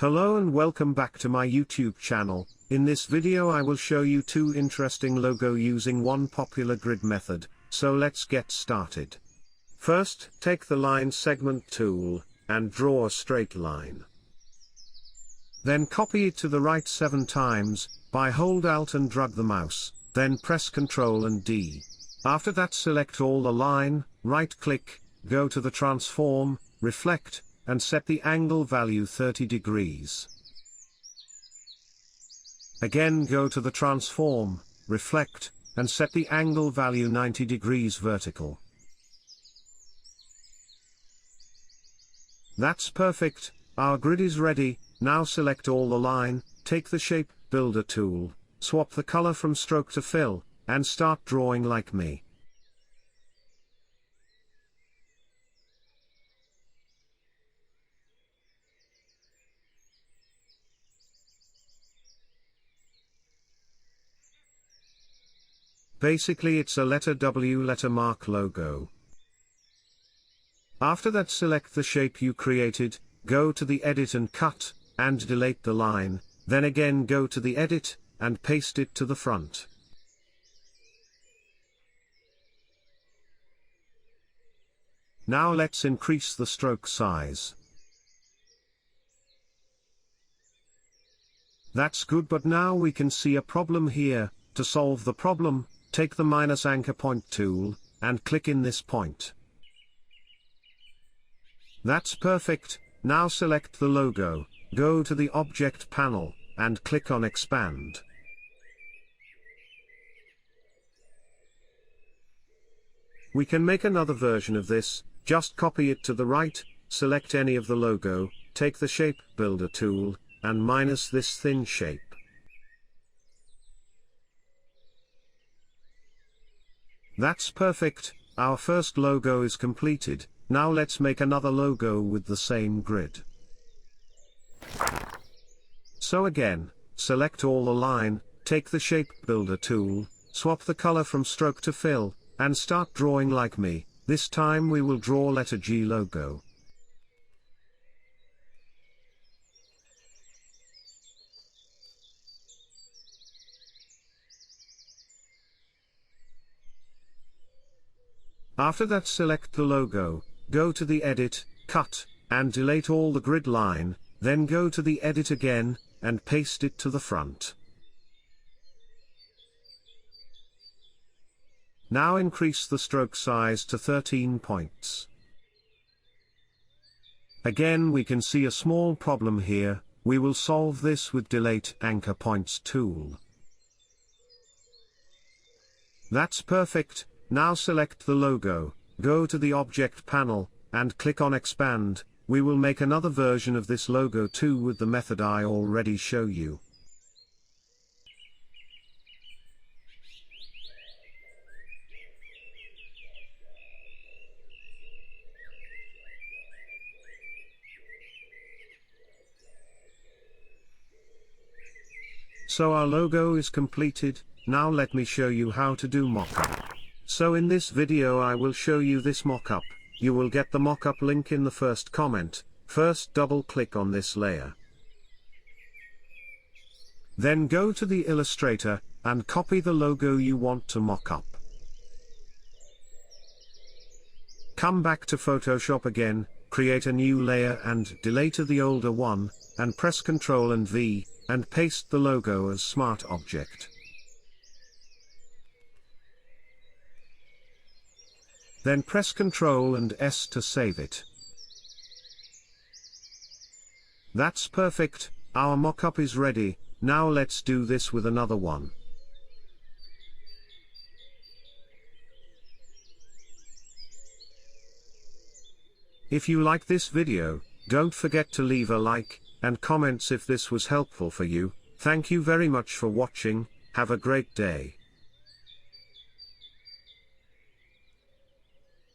Hello and welcome back to my YouTube channel. In this video I will show you two interesting logo using one popular grid method, so let's get started. First, take the line segment tool, and draw a straight line. Then copy it to the right 7 times, by hold Alt and drag the mouse, then press Ctrl and D. After that select all the line, right click, go to the transform, reflect, and set the angle value 30 degrees. Again go to the transform, reflect, and set the angle value 90 degrees vertical. That's perfect, our grid is ready. Now select all the line, take the shape builder tool, swap the color from stroke to fill, and start drawing like me. Basically it's a letter W lettermark logo. After that select the shape you created, go to the edit and cut, and delete the line, then again go to the edit, and paste it to the front. Now let's increase the stroke size. That's good, but now we can see a problem here. To solve the problem, take the minus anchor point tool, and click in this point. That's perfect. Now select the logo, go to the object panel, and click on expand. We can make another version of this, just copy it to the right, select any of the logo, take the shape builder tool, and minus this thin shape. That's perfect, our first logo is completed. Now let's make another logo with the same grid. So again, select all the line, take the shape builder tool, swap the color from stroke to fill, and start drawing like me. This time we will draw letter G logo. After that select the logo, go to the edit, cut, and delete all the grid line, then go to the edit again, and paste it to the front. Now increase the stroke size to 13 points. Again we can see a small problem here. We will solve this with delete anchor points tool. That's perfect. Now select the logo, go to the object panel, and click on expand. We will make another version of this logo too with the method I already show you. So our logo is completed. Now let me show you how to do mockup. So in this video I will show you this mockup. You will get the mockup link in the first comment. First double click on this layer. Then go to the Illustrator, and copy the logo you want to mock up. Come back to Photoshop again, create a new layer and delete the older one, and press Ctrl and V, and paste the logo as Smart Object. Then press Ctrl and S to save it. That's perfect, our mockup is ready. Now let's do this with another one. If you like this video, don't forget to leave a like, and comments if this was helpful for you. Thank you very much for watching, have a great day.